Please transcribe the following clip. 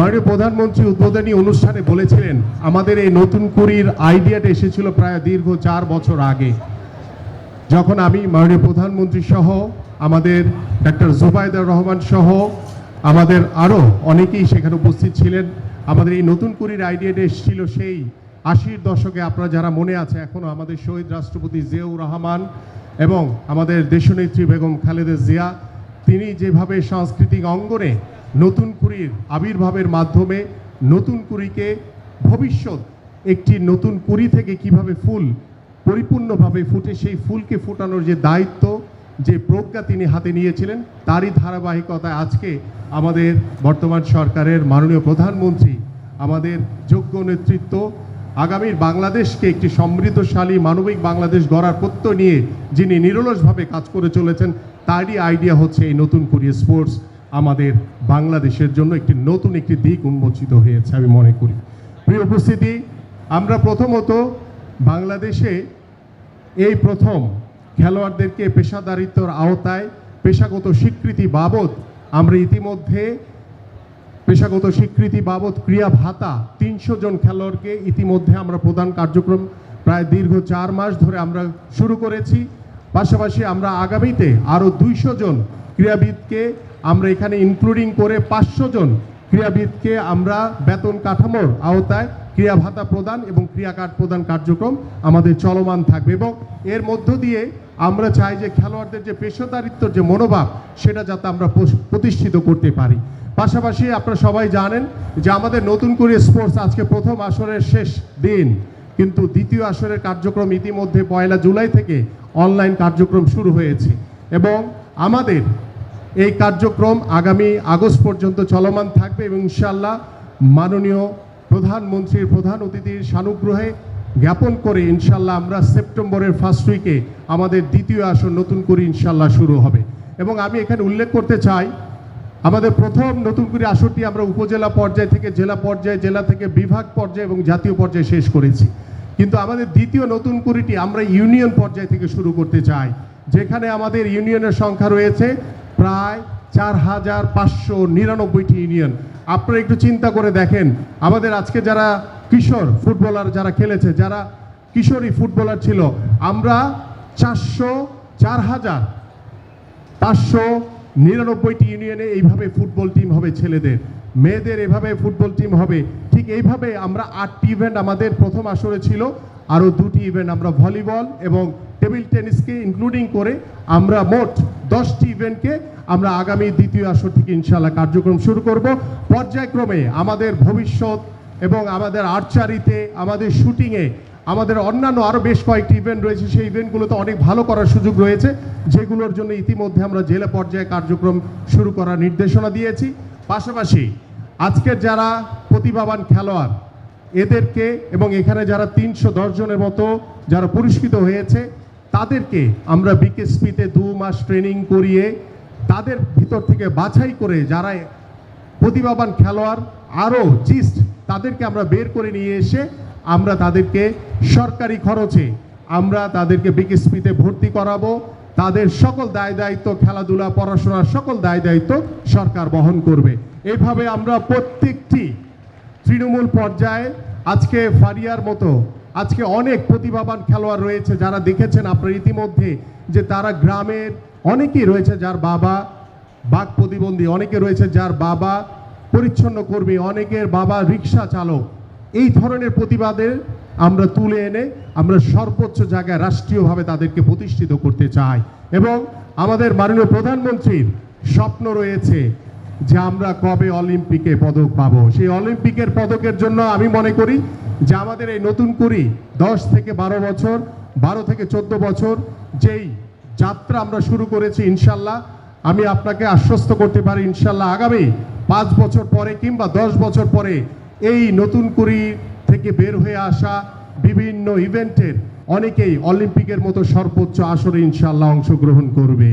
মাননীয় প্রধানমন্ত্রী উদ্বোধনী অনুষ্ঠানে বলেছিলেন আমাদের এই নতুন কুড়ির আইডিয়াটা এসেছিল প্রায় দীর্ঘ 4 বছর আগে, যখন আমি মাননীয় প্রধানমন্ত্রী সহ আমাদের ডাক্তার জুবাইদার রহমান সহ আমাদের আরও অনেকেই সেখানে উপস্থিত ছিলেন। আমাদের এই নতুন কুড়ির আইডিয়াটা এসেছিল সেই 80-র দশকে। আপনারা যারা মনে আছে এখনও আমাদের শহীদ রাষ্ট্রপতি জিয়াউর রহমান এবং আমাদের দেশনেত্রী বেগম খালেদা জিয়া, তিনি যেভাবে সাংস্কৃতিক অঙ্গনে নতুন কুড়ির আবির্ভাবের মাধ্যমে নতুন কুড়িকে ভবিষ্যৎ একটি নতুন কুড়ি থেকে কিভাবে ফুল পরিপূর্ণভাবে ফুটে সেই ফুলকে ফোটানোর যে দায়িত্ব, যে প্রজ্ঞা তিনি হাতে নিয়েছিলেন, তারই ধারাবাহিকতায় আজকে আমাদের বর্তমান সরকারের মাননীয় প্রধানমন্ত্রী আমাদের যোগ্য নেতৃত্ব আগামীর বাংলাদেশকে একটি সমৃদ্ধশালী মানবিক বাংলাদেশ গড়ার প্রত্যয় নিয়ে যিনি নিরলসভাবে কাজ করে চলেছেন, তারই আইডিয়া হচ্ছে এই নতুন কুড়ি স্পোর্টস। আমাদের বাংলাদেশের জন্য নতুন একটি দিক উন্মোচিত হয়েছে আমি মনে করি। প্রিয় উপস্থিতি, আমরা প্রথমত বাংলাদেশে এই প্রথম খেলোয়াড়দেরকে পেশাদারিত্বর আওতায় পেশাগত স্বীকৃতি বাবদ আমরা ইতিমধ্যে পেশাগত স্বীকৃতি বাবদ ক্রীড়া ভাতা 300 জন খেলোয়াড়কে ইতিমধ্যে আমরা প্রদান কার্যক্রম প্রায় দীর্ঘ 4 মাস ধরে আমরা শুরু করেছি। পাশাপাশি আমরা আগামীতে আরও 200 জন ক্রীড়াবিদকে আমরা এখানে ইনক্লুডিং করে 500 জন ক্রীড়াবিদকে আমরা বেতন কাঠামোর আওতায় ক্রীড়া ভাতা প্রদান এবং ক্রীড়া কার্ড প্রদান কার্যক্রম আমাদের চলমান থাকবে। এবং এর মধ্য দিয়ে আমরা চাই যে খেলোয়াড়দের যে পেশাদারিত্বর যে মনোভাব, সেটা যাতে আমরা প্রতিষ্ঠিত করতে পারি। পাশাপাশি আপনারা সবাই জানেন যে আমাদের নতুন করে স্পোর্টস আজকে প্রথম আসরের শেষ দিন, কিন্তু দ্বিতীয় আসরের কার্যক্রম ইতিমধ্যে 1 জুলাই থেকে অনলাইন কার্যক্রম শুরু হয়েছে এবং আমাদের এই কার্যক্রম আগামী আগস্ট পর্যন্ত চলমান থাকবে এবং ইনশাআল্লাহ মাননীয় প্রধানমন্ত্রীর প্রধান অতিথির সানুগ্রহে জ্ঞাপন করে ইনশাআল্লাহ আমরা সেপ্টেম্বরের ফার্স্ট উইকে আমাদের দ্বিতীয় আসর নতুন করে ইনশাআল্লাহ শুরু হবে। এবং আমি এখানে উল্লেখ করতে চাই, আমাদের প্রথম নতুন করে আসরটি আমরা উপজেলা পর্যায় থেকে জেলা পর্যায়ে, জেলা থেকে বিভাগ পর্যায়ে এবং জাতীয় পর্যায়ে শেষ করেছি, কিন্তু আমাদের দ্বিতীয় নতুন কুড়িটি আমরা ইউনিয়ন পর্যায় থেকে শুরু করতে চাই, যেখানে আমাদের ইউনিয়নের সংখ্যা রয়েছে প্রায় 4599টি ইউনিয়ন। আপনারা একটু চিন্তা করে দেখেন, আমাদের আজকে যারা কিশোর ফুটবলার যারা খেলেছে, যারা কিশোরী ফুটবলার ছিল, আমরা 4599টি ইউনিয়নে এইভাবে ফুটবল টিম হবে ছেলেদের, মেয়েদের এভাবে ফুটবল টিম হবে। ঠিক এইভাবে আমরা 8টি ইভেন্ট আমাদের প্রথম আসরে ছিল, আরও 2টি ইভেন্ট আমরা ভলিবল এবং টেবিল টেনিসকে ইনক্লুডিং করে আমরা মোট 10টি ইভেন্টকে আমরা আগামী দ্বিতীয় আসর থেকে ইনশাআল্লাহ কার্যক্রম শুরু করব। পর্যায়ক্রমে আমাদের ভবিষ্যৎ এবং আমাদের আর্চারিতে, আমাদের শুটিংয়ে, আমাদের অন্যান্য আরও বেশ কয়েকটি ইভেন্ট রয়েছে, সেই ইভেন্টগুলোতে অনেক ভালো করার সুযোগ রয়েছে, যেগুলোর জন্য ইতিমধ্যে আমরা জেলা পর্যায়ে কার্যক্রম শুরু করার নির্দেশনা দিয়েছি। পাশাপাশি আজকের যারা প্রতিভাবান খেলোয়াড় এদেরকে এবং এখানে যারা 310 জনের মতো যারা পুরস্কৃত হয়েছে, তাদেরকে আমরা বিকেএসপিতে 2 মাস ট্রেনিং করিয়ে তাদের ভিতর থেকে বাছাই করে যারা প্রতিভাবান খেলোয়াড় আরও জিস্ট, তাদেরকে আমরা বের করে নিয়ে এসে আমরা তাদেরকে সরকারি খরচে আমরা তাদেরকে বিকেএসপিতে ভর্তি করাবো। তাদের সকল দায় দায়িত্ব, খেলাধুলা, পড়াশোনার সকল দায় দায়িত্ব সরকার বহন করবে। এইভাবে আমরা প্রত্যেকটি তৃণমূল পর্যায়ে আজকে ফারিয়ার মতো আজকে অনেক প্রতিভাবান খেলোয়াড় রয়েছে, যারা দেখেছেন আপনারা ইতিমধ্যে যে তারা গ্রামের অনেকেই রয়েছে যার বাবা বাক প্রতিবন্ধী, অনেকে রয়েছে যার বাবা পরিচ্ছন্ন কর্মী, অনেকের বাবা রিক্সা চালক। এই ধরনের প্রতিবাদের আমরা তুলে এনে আমরা সর্বোচ্চ জায়গায় রাষ্ট্রীয়ভাবে তাদেরকে প্রতিষ্ঠিত করতে চাই। এবং আমাদের মাননীয় প্রধানমন্ত্রীর স্বপ্ন রয়েছে যে আমরা কবে অলিম্পিকে পদক পাবো। সেই অলিম্পিকের পদকের জন্য আমি মনে করি যে আমাদের এই নতুন কুড়ি 10 থেকে 12 বছর, 12 থেকে 14 বছর যেই যাত্রা আমরা শুরু করেছি, ইনশাল্লাহ আমি আপনাকে আশ্বস্ত করতে পারি ইনশাল্লাহ আগামী 5 বছর পরে কিংবা 10 বছর পরে এই নতুন কুড়ি থেকে বের হয়ে আসা বিভিন্ন ইভেন্টের অনেকেই অলিম্পিকের মতো সর্বোচ্চ আসরে ইনশাল্লাহ অংশগ্রহণ করবে।